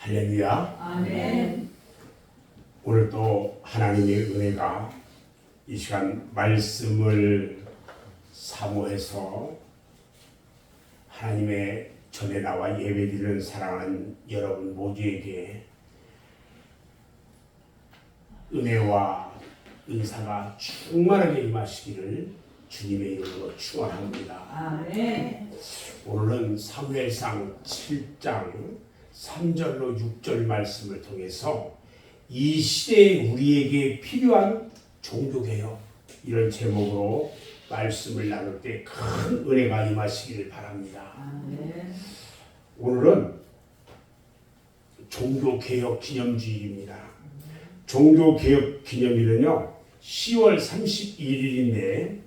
할렐루야. 아멘. 오늘 또 하나님의 은혜가 이 시간 말씀을 사모해서 하나님의 전에 나와 예배드리는 사랑하는 여러분 모두에게 은혜와 은사가 충만하게 임하시기를 주님의 이름으로 축원합니다. 아멘. 오늘은 사무엘상 7장 3절로 6절 말씀을 통해서 이 시대에 우리에게 필요한 종교개혁, 이런 제목으로 말씀을 나눌 때 큰 은혜가 임하시기를 바랍니다. 아멘. 오늘은 종교개혁 기념주일입니다. 종교개혁 기념일은요 10월 31일인데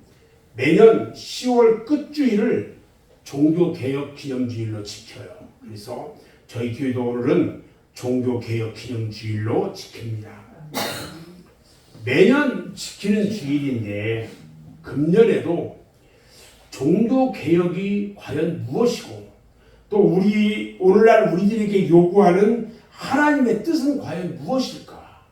매년 10월 끝주일을 종교개혁 기념주일로 지켜요. 그래서 저희 교회도 오늘은 종교개혁 기념주일로 지킵니다. 매년 지키는 주일인데 금년에도 종교개혁이 과연 무엇이고 또 오늘날 우리들에게 요구하는 하나님의 뜻은 과연 무엇일까?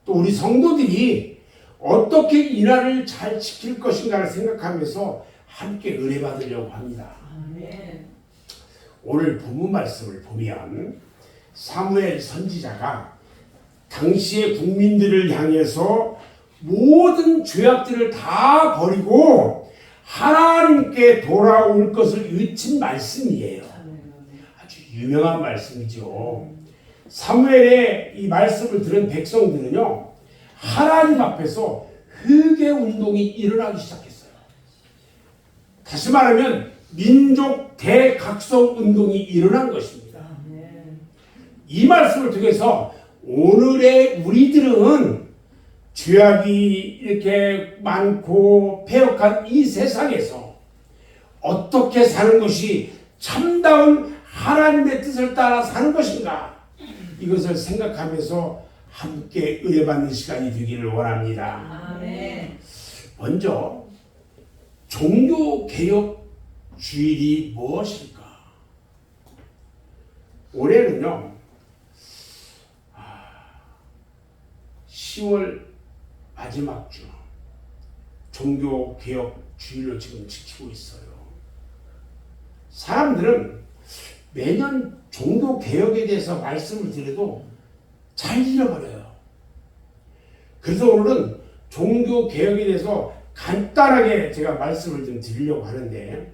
또 우리 성도들이 어떻게 이 날을 잘 지킬 것인가를 생각하면서 함께 은혜 받으려고 합니다. 아멘. 오늘 본문 말씀을 보면 사무엘 선지자가 당시의 국민들을 향해서 모든 죄악들을 다 버리고 하나님께 돌아올 것을 외친 말씀이에요. 아주 유명한 말씀이죠. 사무엘의 이 말씀을 들은 백성들은요 하나님 앞에서 회개 운동이 일어나기 시작했어요. 다시 말하면 민족 대각성 운동이 일어난 것입니다. 이 말씀을 통해서 오늘의 우리들은 죄악이 이렇게 많고 패역한 이 세상에서 어떻게 사는 것이 참다운 하나님의 뜻을 따라 사는 것인가, 이것을 생각하면서 함께 은혜받는 시간이 되기를 원합니다. 아멘. 먼저 종교개혁 주일이 무엇일까? 올해는요 10월 마지막 주 종교개혁 주일로 지금 지키고 있어요. 사람들은 매년 종교개혁에 대해서 말씀을 드려도 잘 잃어버려요. 그래서 오늘은 종교개혁에 대해서 간단하게 제가 말씀을 좀 드리려고 하는데,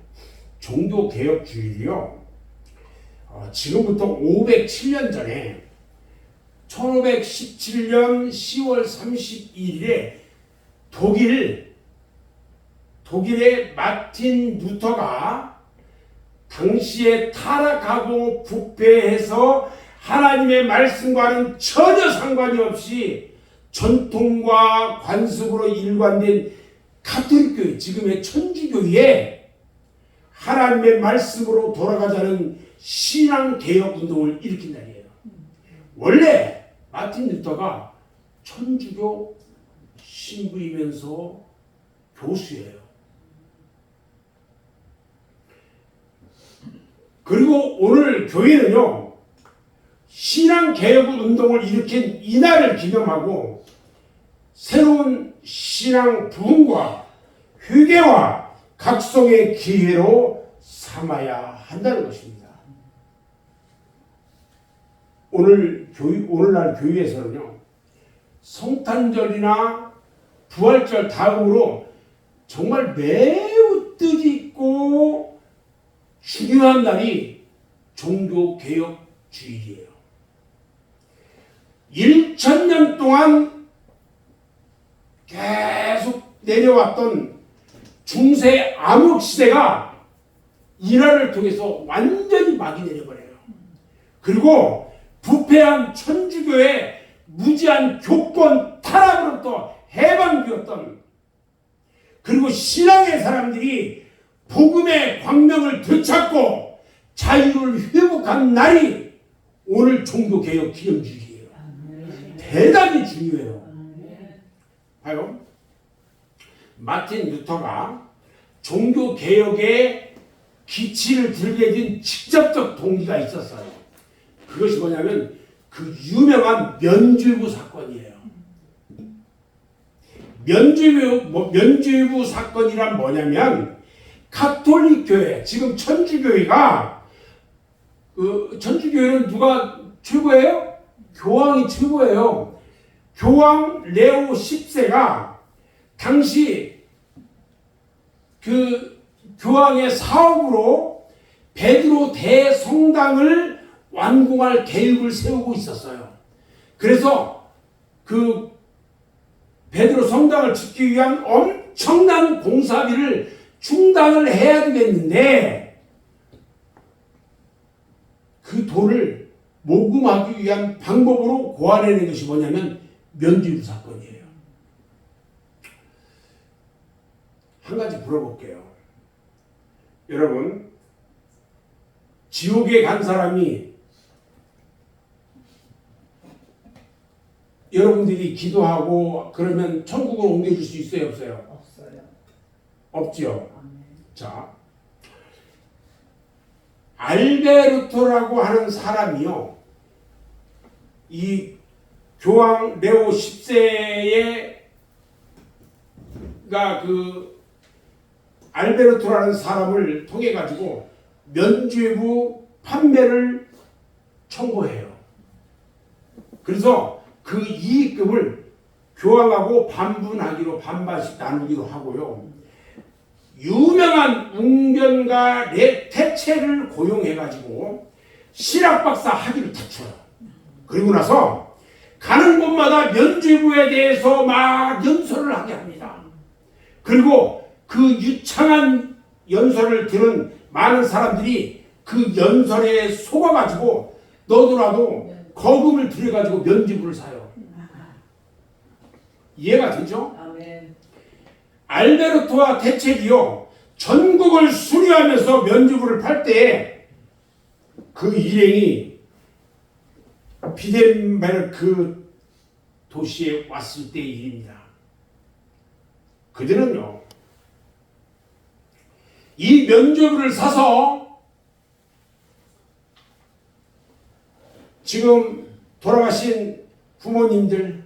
종교개혁 주일이요 지금부터 507년 전에 1517년 10월 31일에 독일의 마틴 루터가 당시에 타락하고 부패해서 하나님의 말씀과는 전혀 상관이 없이 전통과 관습으로 일관된 가톨릭교회, 지금의 천주교에 하나님의 말씀으로 돌아가자는 신앙개혁 운동을 일으킨 날이에요. 원래 마틴 루터가 천주교 신부이면서 교수예요. 그리고 오늘 교회는요 신앙개혁 운동을 일으킨 이날을 기념하고 새로운 신앙 부흥과 회개와 각성의 기회로 삼아야 한다는 것입니다. 오늘날 교회에서는요 성탄절이나 부활절 다음으로 정말 매우 뜻있고 중요한 날이 종교개혁 주일이에요. 1000년 동안 계속 내려왔던 중세 암흑 시대가 이 날을 통해서 완전히 막이 내려버려요. 그리고 부패한 천주교의 무지한 교권 타락으로부터 해방되었던, 그리고 신앙의 사람들이 복음의 광명을 되찾고 자유를 회복한 날이 오늘 종교개혁 기념주일이에요. 대단히 중요해요. 봐요. 마틴 루터가 종교개혁의 기치를 들게 된 직접적 동기가 있었어요. 그것이 뭐냐면 그 유명한 면죄부 사건이에요. 면죄부 사건이란 뭐냐면 가톨릭 교회, 지금 천주교회가 천주교회는 누가 최고예요? 교황이 최고예요. 교황 레오 10세가 당시 그 교황의 사업으로 베드로 대성당을 완공할 계획을 세우고 있었어요. 그래서 그 베드로 성당을 짓기 위한 엄청난 공사비를 충당을 해야 되겠는데 그 돈을 모금하기 위한 방법으로 고안해낸 것이 뭐냐면 면죄부 사건이에요. 한 가지 물어볼게요. 여러분, 지옥에 간 사람이 여러분들이 기도하고 그러면 천국으로 옮겨줄 수 있어요, 없어요? 없어요. 없지요. 아멘. 자, 알베르토라고 하는 사람이요, 이 교황 레오 10세가 그 알베르토라는 사람을 통해 가지고 면죄부 판매를 청구해요. 그래서 그 이익금을 교황하고 반분하기로 반반씩 나누기로 하고요. 유명한 웅변가 태체를 고용해가지고 실학박사 학위를 탁쳐요. 그리고 나서 가는 곳마다 면죄부에 대해서 막 연설을 하게 합니다. 그리고 그 유창한 연설을 들은 많은 사람들이 그 연설에 속아가지고 너도라도 거금을 들여가지고 면죄부를 사요. 이해가 되죠? 아멘. 알베르토와 테첼이요, 전국을 수리하면서 면죄부를 팔 때 그 일행이 비덴베르크 도시에 왔을 때의 일입니다. 그들은요, 이 면죄부를 사서 지금 돌아가신 부모님들,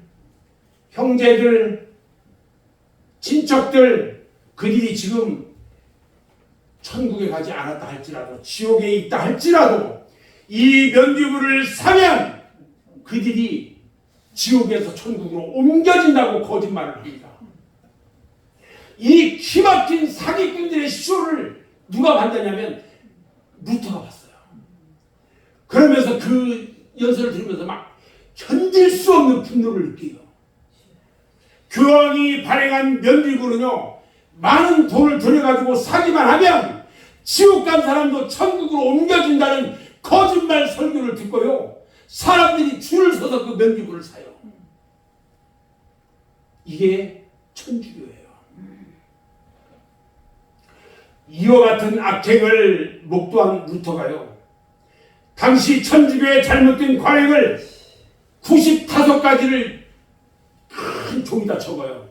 형제들, 친척들, 그들이 지금 천국에 가지 않았다 할지라도, 지옥에 있다 할지라도 이 면죄부를 사면 그들이 지옥에서 천국으로 옮겨진다고 거짓말을 합니다. 이 기막힌 사기꾼들의 쇼를 누가 봤느냐면 루터가 봤어요. 그러면서 그 연설을 들으면서 막 견딜 수 없는 분노를 느껴요. 교황이 발행한 면죄부는요, 많은 돈을 들여가지고 사기만 하면 지옥 간 사람도 천국으로 옮겨진다는 거짓말 설교를 듣고요, 사람들이 줄을 서서 그 면죄부를 사요. 이게 천주교예요. 이와 같은 악행을 목도한 루터가요, 당시 천주교의 잘못된 관행을 95가지를 큰 종이다 적어요.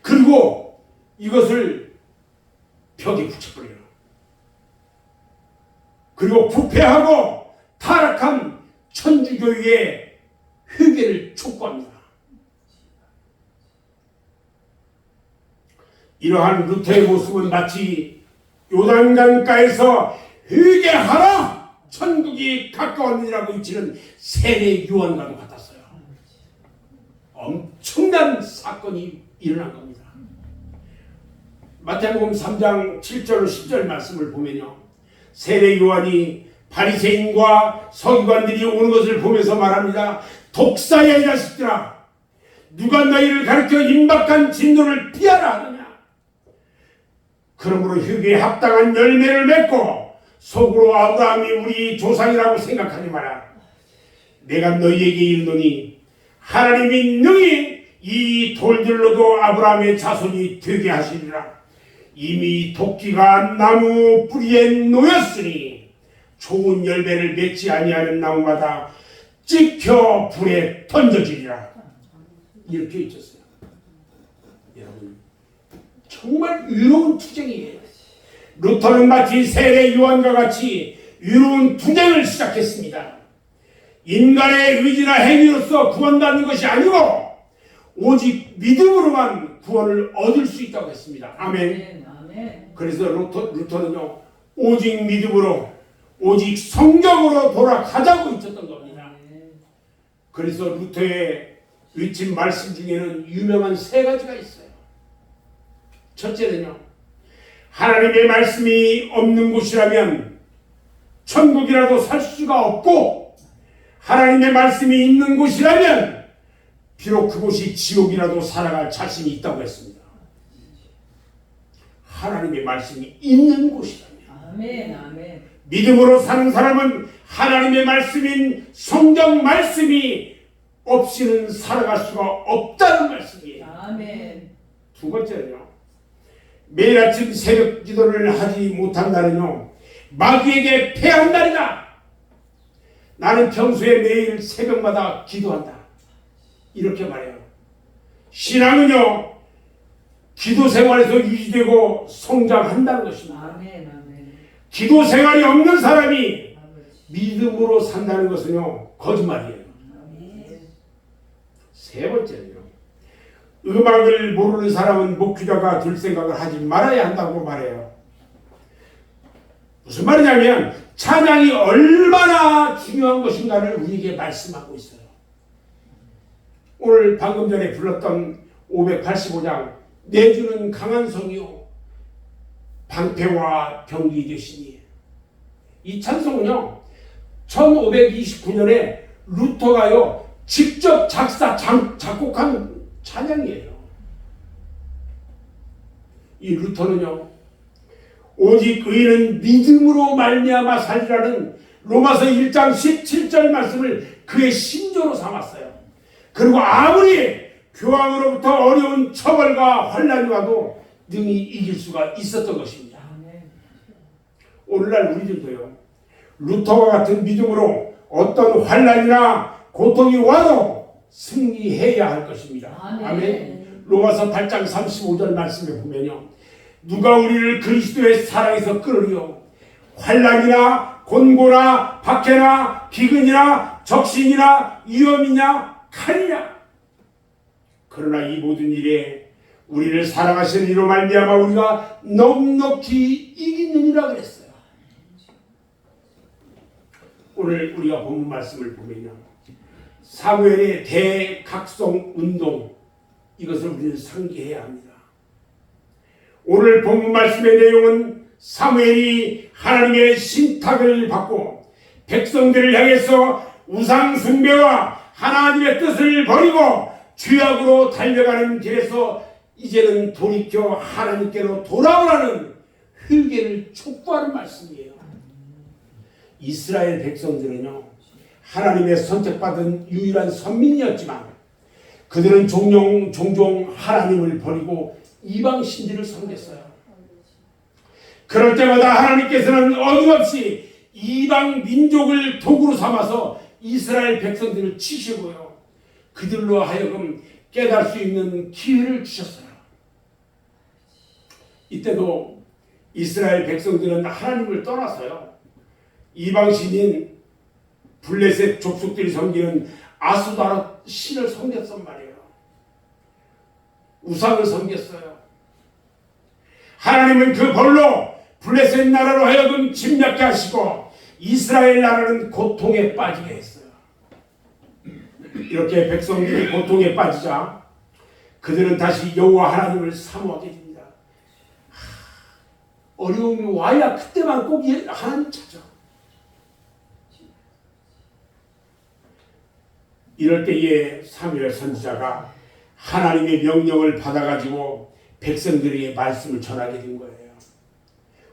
그리고 이것을 벽에 붙여버려요. 그리고 부패하고 타락한 천주교의 회개를 촉구합니다. 이러한 루터의 모습은 마치 요단강가에서 회개하라! 천국이 가까웠느니라고 외치는 세례 요한과도 같았어요. 엄청난 사건이 일어난 겁니다. 마태복음 3장 7절 10절 말씀을 보면요, 세례 요한이 바리새인과 서기관들이 오는 것을 보면서 말합니다. 독사야 이 자식들아, 누가 너희를 가르쳐 임박한 진노를 피하라 하느냐. 그러므로 회개에 합당한 열매를 맺고 속으로 아브라함이 우리 조상이라고 생각하지 마라. 내가 너희에게 이르노니 하나님이 능히 이 돌들로도 아브라함의 자손이 되게 하시리라. 이미 도끼가 나무 뿌리에 놓였으니 좋은 열매를 맺지 아니하는 나무마다 찍혀 불에 던져지리라. 이렇게 있었어요. 여러분, 정말 위로운 투쟁이에요. 루터는 마치 세례 요한과 같이 위로운 투쟁을 시작했습니다. 인간의 의지나 행위로서 구원받는 것이 아니고 오직 믿음으로만 구원을 얻을 수 있다고 했습니다. 아멘. 아멘. 그래서 루터는요, 오직 믿음으로, 오직 성경으로 돌아가자고 있었던 겁니다. 그래서 루터의 외친 말씀 중에는 유명한 세 가지가 있어요. 첫째는요, 하나님의 말씀이 없는 곳이라면 천국이라도 살 수가 없고, 하나님의 말씀이 있는 곳이라면 비록 그곳이 지옥이라도 살아갈 자신이 있다고 했습니다. 하나님의 말씀이 있는 곳이라면. 아멘. 아멘. 믿음으로 사는 사람은 하나님의 말씀인 성경 말씀이 없이는 살아갈 수가 없다는 말씀이에요. 아멘. 두 번째는요, 매일 아침 새벽 기도를 하지 못한 날은요, 마귀에게 패한 날이다. 나는 평소에 매일 새벽마다 기도한다. 이렇게 말해요. 신앙은요, 기도 생활에서 유지되고 성장한다는 것입니다. 아멘. 아멘. 기도 생활이 없는 사람이 아버지. 믿음으로 산다는 것은요, 거짓말이에요. 아멘. 세 번째는요, 음악을 모르는 사람은 목회자가 될 생각을 하지 말아야 한다고 말해요. 무슨 말이냐면 찬양이 얼마나 중요한 것인가를 우리에게 말씀하고 있어요. 오늘 방금 전에 불렀던 585장 내주는 강한 성이요 방패와 병기 되시니, 이 찬송은요 1529년에 루터가요 직접 작곡한 찬양이에요. 이 루터는요, 오직 의인은 믿음으로 말미암아 살리라는 로마서 1장 17절 말씀을 그의 신조로 삼았어요. 그리고 아무리 교황으로부터 어려운 처벌과 환난이 와도 능히 이길 수가 있었던 것입니다. 아멘. 오늘날 우리들도요, 루터와 같은 믿음으로 어떤 환난이나 고통이 와도 승리해야 할 것입니다. 아멘. 아멘. 로마서 8장 35절 말씀에 보면요, 누가 우리를 그리스도의 사랑에서 끌으리요, 환난이나 곤고나 박해나 기근이나 적신이나 위험이냐 칼이냐. 그러나 이 모든 일에 우리를 사랑하시는 이로 말미암아 우리가 넉넉히 이기느니라 그랬어요. 오늘 우리가 본문 말씀을 보면요, 사무엘의 대각성 운동, 이것을 우리는 상기해야 합니다. 오늘 본문 말씀의 내용은 사무엘이 하나님의 신탁을 받고 백성들을 향해서 우상 숭배와 하나님의 뜻을 버리고 죄악으로 달려가는 길에서 이제는 돌이켜 하나님께로 돌아오라는 회개를 촉구하는 말씀이에요. 이스라엘 백성들은요, 하나님의 선택받은 유일한 선민이었지만 그들은 종종 하나님을 버리고 이방 신들을 섬겼어요. 그럴 때마다 하나님께서는 어김없이 이방 민족을 도구로 삼아서 이스라엘 백성들을 치시고요, 그들로 하여금 깨달을 수 있는 기회를 주셨어요. 이때도 이스라엘 백성들은 하나님을 떠나서요, 이방신인 블레셋 족속들이 섬기는 아수다라 신을 섬겼단 말이에요. 우상을 섬겼어요. 하나님은 그 벌로 블레셋 나라로 하여금 침략케 하시고 이스라엘 나라는 고통에 빠지게 했어요. 이렇게 백성들이 고통에 빠지자 그들은 다시 여호와 하나님을 사모하게 됩니다. 어려움이 와야 그때만 꼭 하나님 찾아. 이럴 때에 사무엘 선지자가 하나님의 명령을 받아가지고 백성들에게 말씀을 전하게 된 거예요.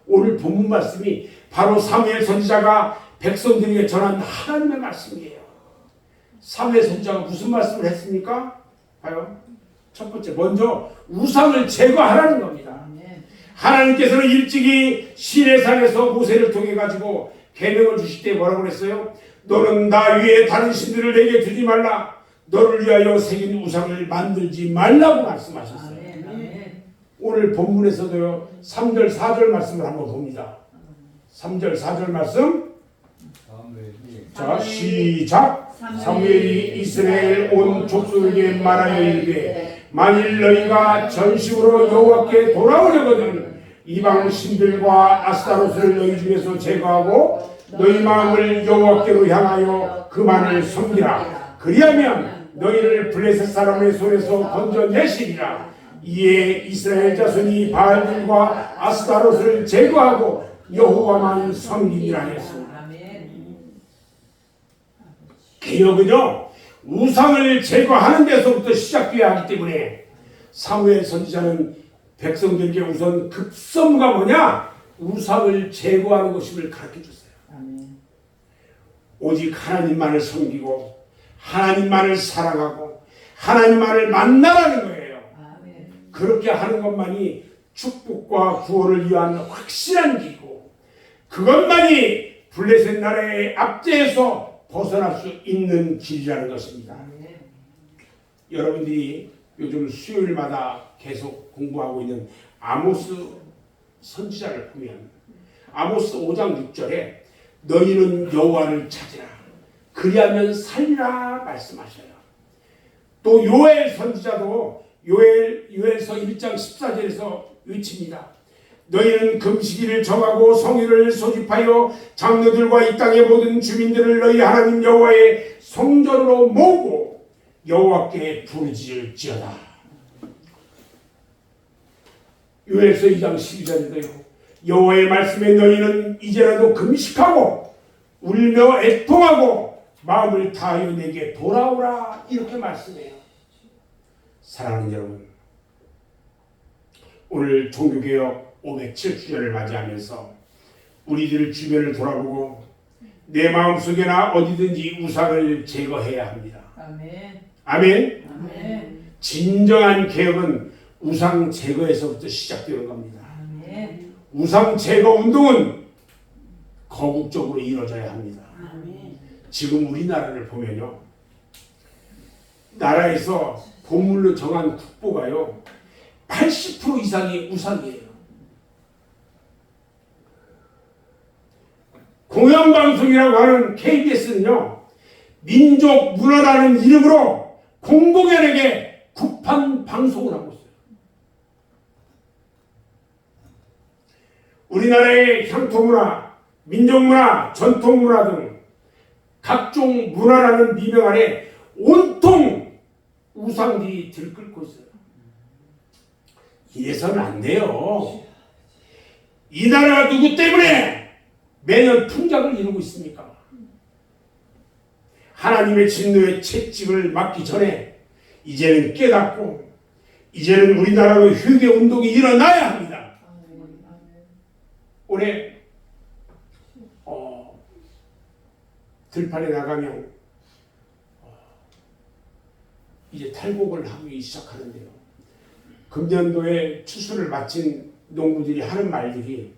오늘 본문 말씀이 바로 사무엘 선지자가 백성들에게 전한 하나님의 말씀이에요. 사무엘 선지자가 무슨 말씀을 했습니까? 봐요. 첫 번째, 먼저 우상을 제거하라는 겁니다. 하나님께서는 일찍이 시내산에서 모세를 통해 가지고 계명을 주실 때 뭐라고 그랬어요? 너는 나 위에 다른 신들을 내게 두지 말라. 너를 위하여 새긴 우상을 만들지 말라고 말씀하셨어요. 오늘 본문에서도요, 3절 4절 말씀을 한번 봅니다. 3절 4절 말씀. 자, 시작. 사무엘이 이스라엘 온 족속에게 말하여 이르되 만일 너희가 전식으로 여호와께 돌아오려거든 이방 신들과 아스타롯을 너희 중에서 제거하고 너희 마음을 여호와께로 향하여 그만을 섬기라. 그리하면 너희를 블레셋 사람의 손에서 건져내시리라. 이에 이스라엘 자손이 바알들과 아스타롯을 제거하고 여호와만 섬기리라 했습니다. 개혁은요 우상을 제거하는 데서부터 시작돼야 하기 때문에 사무엘 선지자는 백성들에게 우선 급선무가 뭐냐? 우상을 제거하는 것임을 가르쳐줬어요. 오직 하나님만을 섬기고 하나님만을 사랑하고 하나님만을 만나라는 거예요. 그렇게 하는 것만이 축복과 구원을 위한 확실한 길이고 그것만이 블레셋 나라의 압제에서 벗어날 수 있는 길이라는 것입니다. 여러분들이 요즘 수요일마다 계속 공부하고 있는 아모스 선지자를 보면 아모스 5장 6절에 너희는 여호와를 찾으라 그리하면 살리라 말씀하셔요. 또 요엘 선지자도 요엘서 1장 14절에서 외칩니다. 너희는 금식일을 정하고 성일을 소집하여 장로들과 이 땅의 모든 주민들을 너희 하나님 여호와의 성전으로 모으고 여호와께 부르짖을지어다. 요엘서 2장 12절인데요. 여호와의 말씀에 너희는 이제라도 금식하고 울며 애통하고 마음을 다하여 내게 돌아오라 이렇게 말씀해요. 사랑하는 여러분, 오늘 종교개혁 507주년을 맞이하면서 우리들 주변을 돌아보고 내 마음속에나 어디든지 우상을 제거해야 합니다. 아멘. 아멘. 아멘. 진정한 개혁은 우상 제거에서부터 시작되는 겁니다. 아멘. 우상 제거 운동은 거국적으로 이루어져야 합니다. 아멘. 지금 우리나라를 보면요, 나라에서 보물로 정한 국보가요 80% 이상이 우상이에요. 공영방송이라고 하는 KBS는요 민족 문화라는 이름으로 공공연하게 국판 방송을 하고 있어요. 우리나라의 향토문화, 민족문화, 전통문화 등 각종 문화라는 미명 아래 온통 우상들이 들끓고 있어요. 이래서는 안 돼요. 이 나라가 누구 때문에 매년 풍작을 이루고 있습니까? 하나님의 진노의 채찍을 맞기 전에 이제는 깨닫고 이제는 우리나라로 회개 운동이 일어나야 합니다. 올해 들판에 나가면 이제 탈곡을 하기 시작하는데요. 금년도에 추수를 마친 농부들이 하는 말들이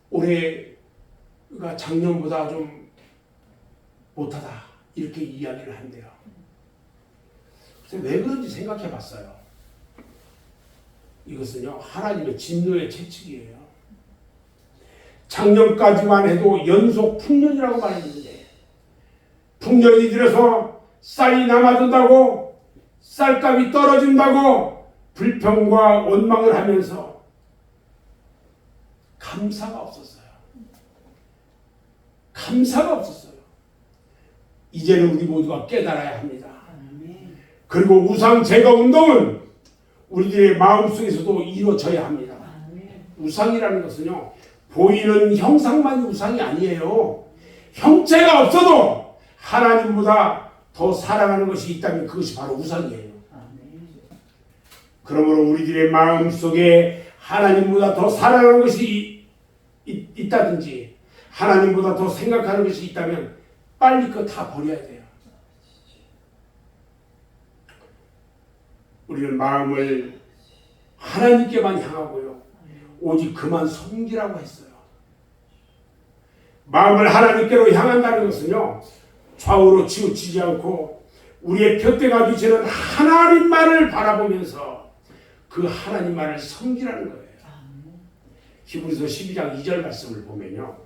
올해가 작년보다 좀 못하다 이렇게 이야기를 한대요. 그래서 왜 그런지 생각해 봤어요. 이것은요 하나님의 진노의 채찍이에요. 작년까지만 해도 연속 풍년이라고 말했는데 풍년이 들어서 쌀이 남아든다고 쌀값이 떨어진다고 불평과 원망을 하면서 감사가 없었어요. 감사가 없었어요. 이제는 우리 모두가 깨달아야 합니다. 그리고 우상 제거 운동은 우리들의 마음속에서도 이루어져야 합니다. 우상이라는 것은요 보이는 형상만이 우상이 아니에요. 형체가 없어도 하나님보다 더 사랑하는 것이 있다면 그것이 바로 우상이에요. 그러므로 우리들의 마음속에 하나님보다 더 사랑하는 것이 있다든지 하나님보다 더 생각하는 것이 있다면 빨리 그거 다 버려야 돼요. 우리는 마음을 하나님께만 향하고요 오직 그만 섬기라고 했어요. 마음을 하나님께로 향한다는 것은요 좌우로 치우치지 않고 우리의 곁에가 되시는 하나님만을 바라보면서 그 하나님만을 섬기라는 거예요. 히브리서 12장 2절 말씀을 보면요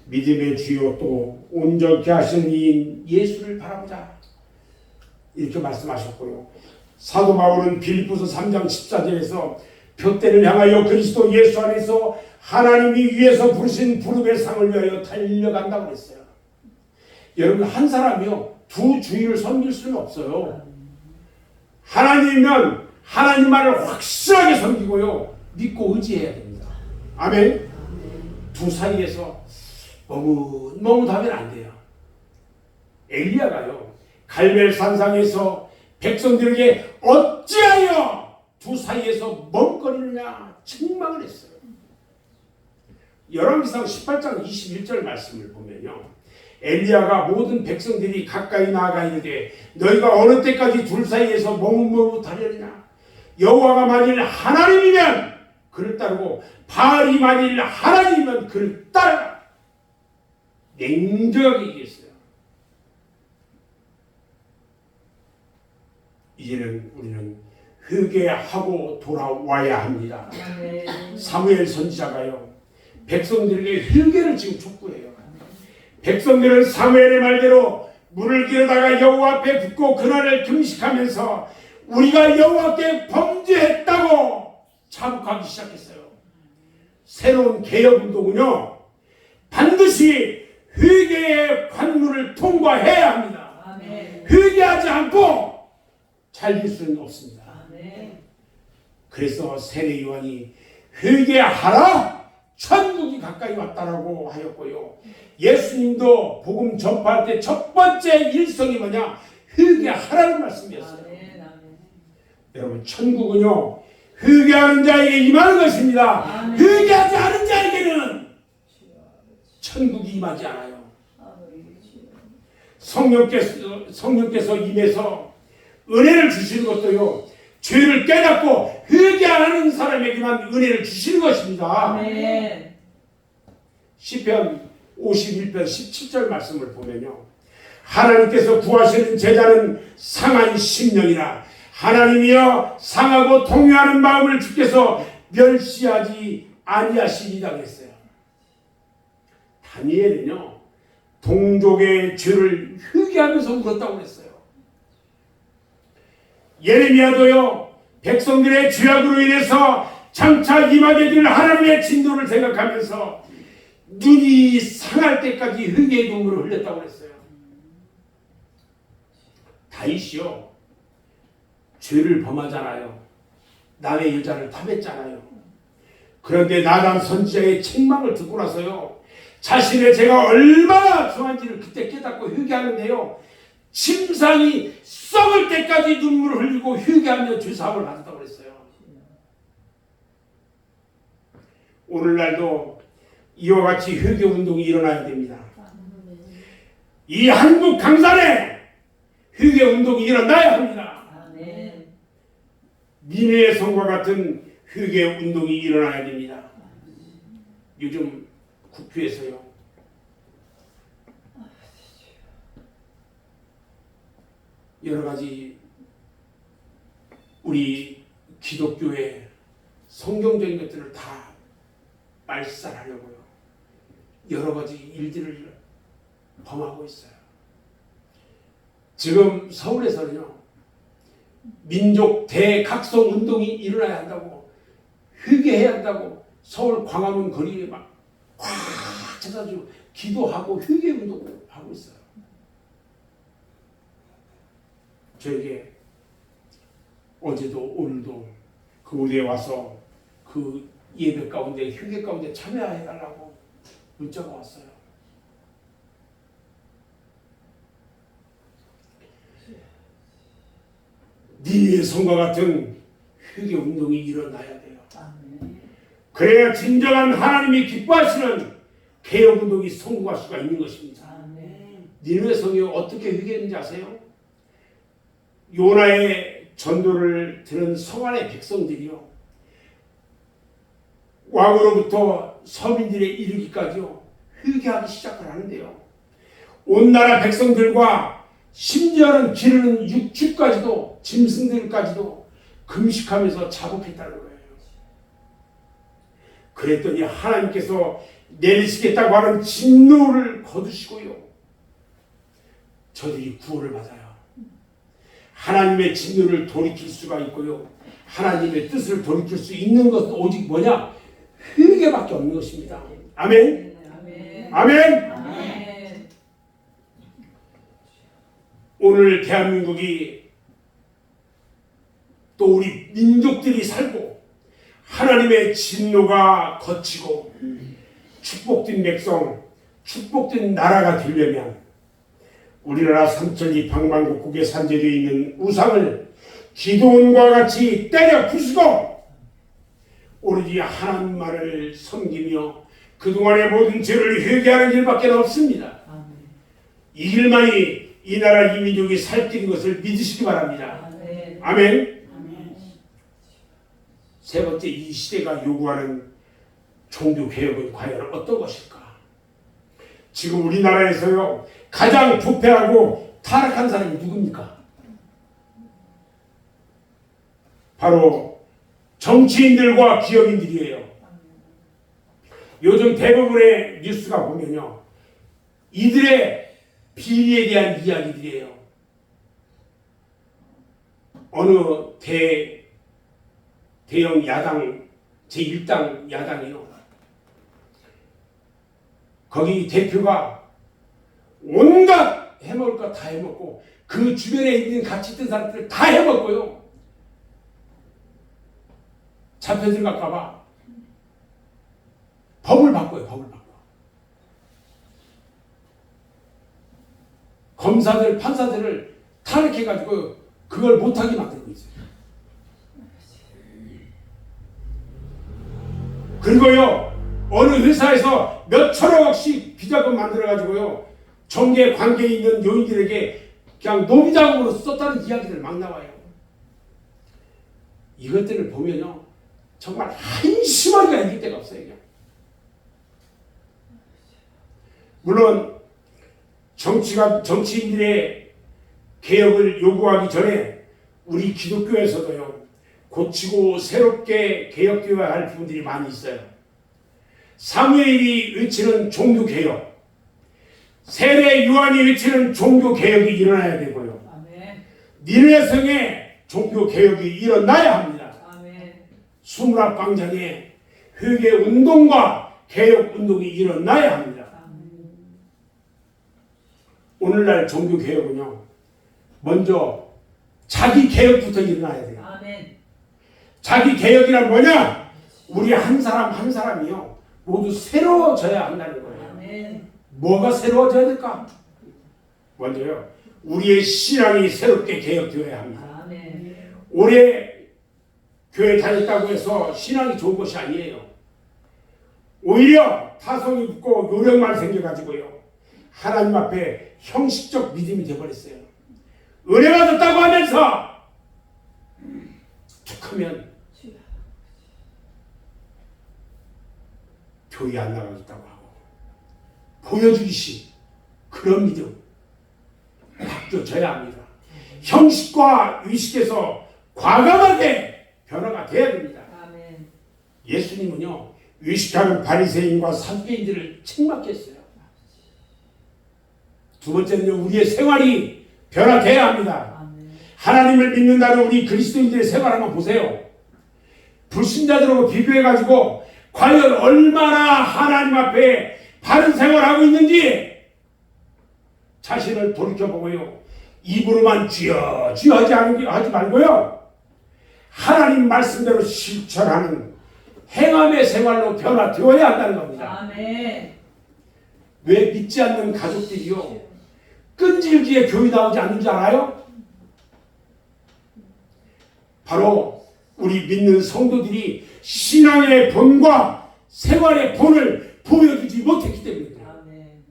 믿음의 주요 또 온전케 하시는 이인 예수를 바라보자 이렇게 말씀하셨고요. 사도 바울은 빌립보서 3장 14절에서 표대를 향하여 그리스도 예수 안에서 하나님이 위에서 부르신 부름의 상을 위하여 달려간다고 그랬어요. 여러분, 한 사람이요 두 주인을 섬길 수는 없어요. 하나님이면 하나님만을 확실하게 섬기고요 믿고 의지해야 됩니다. 아멘. 두 사이에서 너무 하면 안 돼요. 엘리야가요 갈멜산상에서 백성들에게 어찌하여 두 사이에서 멈거리느냐 책망을 했어요. 열왕기상 18장 21절 말씀을 보면요, 엘리야가 모든 백성들이 가까이 나아가 이르되 너희가 어느 때까지 둘 사이에서 머뭇머뭇하려느냐. 여호와가 만일 하나님이면 그를 따르고 바알이 만일 하나님이면 그를 따르라. 냉정하게 얘기했어요. 이제는 우리는 회개하고 돌아와야 합니다. 사무엘 선지자가요 백성들에게 회개를 지금 촉구해요. 백성들은 사무엘의 말대로 물을 기르다가 여호와 앞에 붓고 그날을 금식하면서 우리가 여호와께 범죄했다고 자복하기 시작했어요. 새로운 개혁운동은요 반드시 회개의 관문을 통과해야 합니다. 아멘. 회개하지 않고 잘 수는 없습니다. 아멘. 그래서 세례 요한이 회개하라 천국이 가까이 왔다라고 하였고요. 예수님도 복음 전파할 때 첫 번째 일성이 뭐냐? 회개하라는 말씀이었어요. 아멘. 아멘. 여러분, 천국은요 회개하는 자에게 임하는 것입니다. 아멘. 회개하지 않은 자에게는 천국이 임하지 않아요. 성령께서 임해서 은혜를 주시는 것도요 죄를 깨닫고 회개 안 하는 사람에게만 은혜를 주시는 것입니다. 아멘. 시편 51편 17절 말씀을 보면요, 하나님께서 구하시는 제자는 상한 심령이라 하나님이여 상하고 통회하는 마음을 주께서 멸시하지 아니하시리라 그랬어요. 다니엘은요 동족의 죄를 회개하면서 울었다고 그랬어요. 예레미야도요 백성들의 죄악으로 인해서 장차 임하게 될 하나님의 진노를 생각하면서 눈이 상할 때까지 회개의 눈물을 흘렸다고 그랬어요. 다윗이요 죄를 범하잖아요. 남의 여자를 탐했잖아요. 그런데 나단 선지자의 책망을 듣고 나서요 자신의 죄가 얼마나 중한지를 그때 깨닫고 회개하는데요 침상이 썩을 때까지 눈물을 흘리고 회개하며 죄사함을 받았다고 그랬어요. 오늘날도 이와 같이 회개 운동이 일어나야 됩니다. 이 한국 강산에 회개 운동이 일어나야 합니다. 아멘. 니느웨 성과 같은 회개 운동이 일어나야 됩니다. 요즘 국회에서요 여러 가지 우리 기독교의 성경적인 것들을 다 말살하려고요 여러 가지 일들을 범하고 있어요. 지금 서울에서는요 민족 대각성 운동이 일어나야 한다고, 회개해야 한다고 서울 광화문 거리에 막 꽉 차가지고 기도하고 회개 운동을 하고 있어요. 저에게 어제도 오늘도 그 무대에 와서 그 예배 가운데 회개 가운데 참여해달라고 문자가 왔어요. 니느웨 성과 같은 회개 운동이 일어나야 돼요. 아멘. 그래야 진정한 하나님이 기뻐하시는 개혁 운동이 성공할 수가 있는 것입니다. 아멘. 니느웨 성이 어떻게 회개했는지 아세요? 요나의 전도를 들은 성 안의 백성들이요 왕으로부터 서민들에 이르기까지요 회개하기 시작을 하는데요 온 나라 백성들과 심지어는 기르는 육축까지도 짐승들까지도 금식하면서 자복했다는 거예요. 그랬더니 하나님께서 내리시겠다고 하는 진노를 거두시고요. 저들이 구원을 받아요. 하나님의 진노를 돌이킬 수가 있고요. 하나님의 뜻을 돌이킬 수 있는 것은 오직 뭐냐? 회개밖에 없는 것입니다. 아멘. 아멘. 아멘. 아멘. 오늘 대한민국이 또 우리 민족들이 살고 하나님의 진노가 거치고 축복된 백성, 축복된 나라가 되려면 우리나라 삼천리 방방곡곡에 산재되어 있는 우상을 기도원과 같이 때려 부수고 오로지 하나님만을 섬기며 그동안의 모든 죄를 회개하는 일밖에 없습니다. 아멘. 이 길만이 이 나라 이 민족이 살 길인 것을 믿으시기 바랍니다. 아멘. 아멘. 아멘. 세 번째, 이 시대가 요구하는 종교개혁은 과연 어떤 것일까? 지금 우리나라에서요 가장 부패하고 타락한 사람이 누굽니까? 바로 정치인들과 기업인들이에요. 요즘 대부분의 뉴스가 보면요 이들의 비리에 대한 이야기들이에요. 어느 대형 야당 제1당 야당이요. 거기 대표가 온갖 해먹을 거 다 해먹고 그 주변에 있는 같이 있던 사람들 다 해먹고요. 잡혀 들어갈까봐 법을 바꿔요. 법을 바꿔. 검사들, 판사들을 탄핵해가지고 그걸 못하게 만들고 있어요. 그리고요 어느 회사에서 몇 천억씩 비자금 만들어가지고요 정계 관계에 있는 요인들에게 그냥 노비자금으로 썼다는 이야기들 막 나와요. 이것들을 보면요 정말 한심하게 이길 데가 없어요. 그냥. 물론 정치인들의 개혁을 요구하기 전에 우리 기독교에서도요 고치고 새롭게 개혁되어야 할 부분들이 많이 있어요. 사무엘이 외치는 종교개혁, 세례 요한이 외치는 종교개혁이 일어나야 되고요. 아멘. 니느웨 성에 종교개혁이 일어나야 합니다. 아멘. 수문학 광장에 회개운동과 개혁운동이 일어나야 합니다. 아멘. 오늘날 종교개혁은요 먼저 자기 개혁부터 일어나야 돼요. 아멘. 자기 개혁이란 뭐냐? 우리 한 사람 한 사람이요 모두 새로워져야 한다는 거예요. 아멘. 뭐가 새로워져야 될까? 먼저요 우리의 신앙이 새롭게 개혁되어야 합니다. 아멘. 오래 교회 다녔다고 해서 신앙이 좋은 것이 아니에요. 오히려 타성이 붙고 요령만 생겨가지고요 하나님 앞에 형식적 믿음이 되어버렸어요. 은혜 받았다고 하면서 툭하면 교회 안 나가겠다고 하고 보여주기식 그런 믿음 바뀌어져야 합니다. 형식과 의식에서 과감하게 변화가 돼야 됩니다. 아멘. 예수님은요 의식하는 바리새인과 사두개인들을 책망했어요. 두 번째는요 우리의 생활이 변화돼야 합니다. 아멘. 하나님을 믿는다는 우리 그리스도인들의 생활 한번 보세요. 불신자들하고 비교해가지고 과연 얼마나 하나님 앞에 바른 생활하고 있는지 자신을 돌이켜보고요 입으로만 쥐어 하지 말고요 하나님 말씀대로 실천하는 행함의 생활로 변화되어야 한다는 겁니다. 아멘. 왜 믿지 않는 가족들이요 끈질기게 교회 나오지 않는 줄 알아요? 바로 우리 믿는 성도들이 신앙의 본과 생활의 본을 보여주지 못했기 때문입니다. 아멘.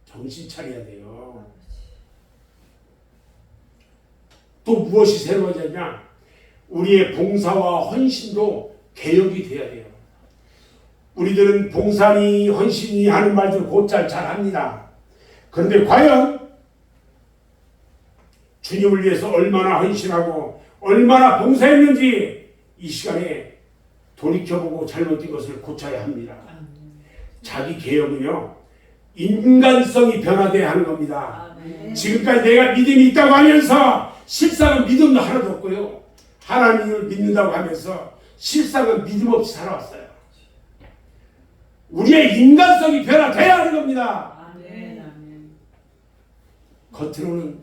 정신 차려야 돼요. 또 무엇이 새로워졌냐? 우리의 봉사와 헌신도 개혁이 돼야 돼요. 우리들은 봉사니 헌신이 하는 말들 곧잘 잘합니다. 그런데 과연 주님을 위해서 얼마나 헌신하고 얼마나 봉사했는지 이 시간에 돌이켜보고 잘못된 것을 고쳐야 합니다. 자기 개혁은요, 인간성이 변화돼야 하는 겁니다. 아멘. 지금까지 내가 믿음이 있다고 하면서 실상은 믿음도 하나도 없고요. 하나님을 믿는다고 하면서 실상은 믿음 없이 살아왔어요. 우리의 인간성이 변화돼야 하는 겁니다. 아멘. 아멘. 겉으로는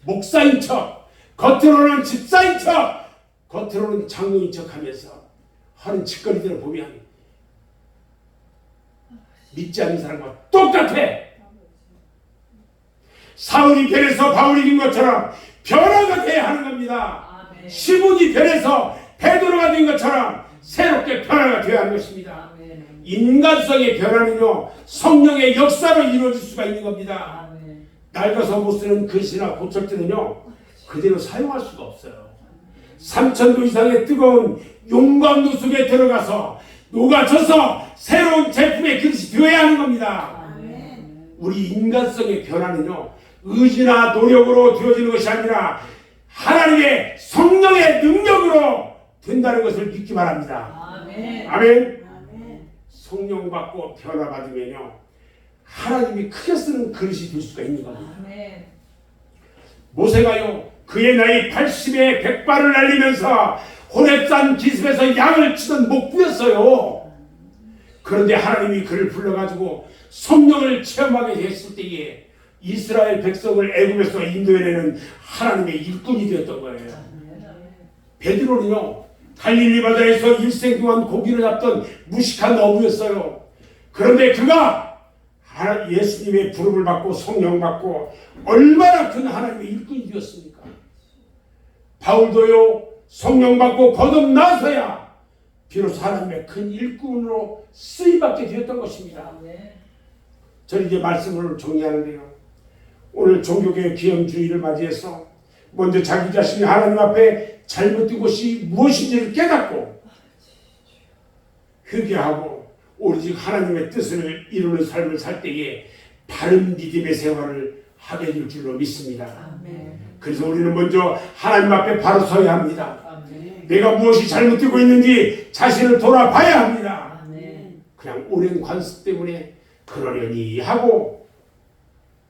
목사인 척, 겉으로는 집사인 척, 겉으로는 장로인 척 하면서 하는 짓거리들을 보면 믿지 않는 사람과 똑같아. 사울이 변해서 바울이 된 것처럼 변화가 돼야 하는 겁니다. 아멘. 시몬이 변해서 베드로가 된 것처럼 새롭게 변화가 되어야 하는 것입니다. 아멘. 인간성의 변화는요, 성령의 역사로 이루어질 수가 있는 겁니다. 아멘. 낡아서 못 쓰는 글씨나 고철들은요, 그대로 사용할 수가 없어요. 3,000도 이상의 뜨거운 용광로 속에 들어가서 녹아져서 새로운 제품의 그릇이 되어야 하는 겁니다. 아멘. 우리 인간성의 변화는요, 의지나 노력으로 되어지는 것이 아니라 하나님의 성령의 능력으로 된다는 것을 믿기 바랍니다. 아멘. 아멘. 아멘. 성령 받고 변화 받으면요, 하나님이 크게 쓰는 그릇이 될 수가 있는 겁니다. 아멘. 모세가요, 그의 나이 80에 백발을 날리면서 호렙산 기슭에서 양을 치던 목부였어요. 그런데 하나님이 그를 불러가지고 성령을 체험하게 했을 때에 이스라엘 백성을 애굽에서 인도해내는 하나님의 일꾼이 되었던 거예요. 베드로는요, 갈릴리 바다에서 일생 동안 고기를 잡던 무식한 어부였어요. 그런데 그가 예수님의 부름을 받고 성령 받고 얼마나 큰 하나님의 일꾼이 되었습니까? 바울도요, 성령 받고 거듭나서야 비로소 하나님의 큰 일꾼으로 쓰임받게 되었던 것입니다. 저는 이제 말씀을 정리하는데요, 오늘 종교개혁 기념주의를 맞이해서 먼저 자기 자신이 하나님 앞에 잘못된 것이 무엇인지를 깨닫고 회개하고 오직 하나님의 뜻을 이루는 삶을 살 때에 바른 믿음의 생활을 하게 될 줄로 믿습니다. 아멘. 그래서 우리는 먼저 하나님 앞에 바로 서야 합니다. 아멘. 내가 무엇이 잘못되고 있는지 자신을 돌아봐야 합니다. 아멘. 그냥 오랜 관습 때문에 그러려니 하고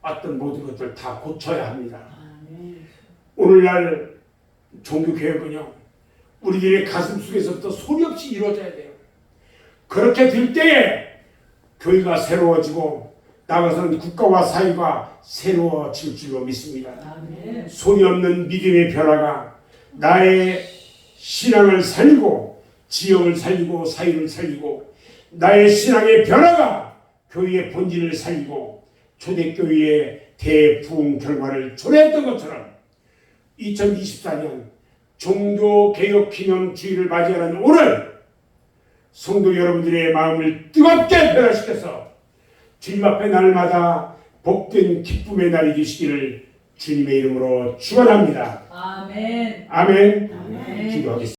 어떤 모든 것들 다 고쳐야 합니다. 아멘. 오늘날 종교개혁은요, 우리들의 가슴 속에서부터 소리 없이 이루어져야 돼요. 그렇게 될 때에 교회가 새로워지고 나아가서는 국가와 사회가 새로워질 줄로 믿습니다. 아멘. 소리 없는 믿음의 변화가 나의 신앙을 살리고 지역을 살리고 사회를 살리고 나의 신앙의 변화가 교회의 본질을 살리고 초대교회의 대부흥 결과를 초래했던 것처럼 2024년 종교개혁 기념주의를 맞이하는 오늘 성도 여러분들의 마음을 뜨겁게 변화시켜서 주님 앞에 날마다 복된 기쁨의 날이 되시기를 주님의 이름으로 축원합니다. 아멘. 아멘. 아멘. 기도하겠습니다.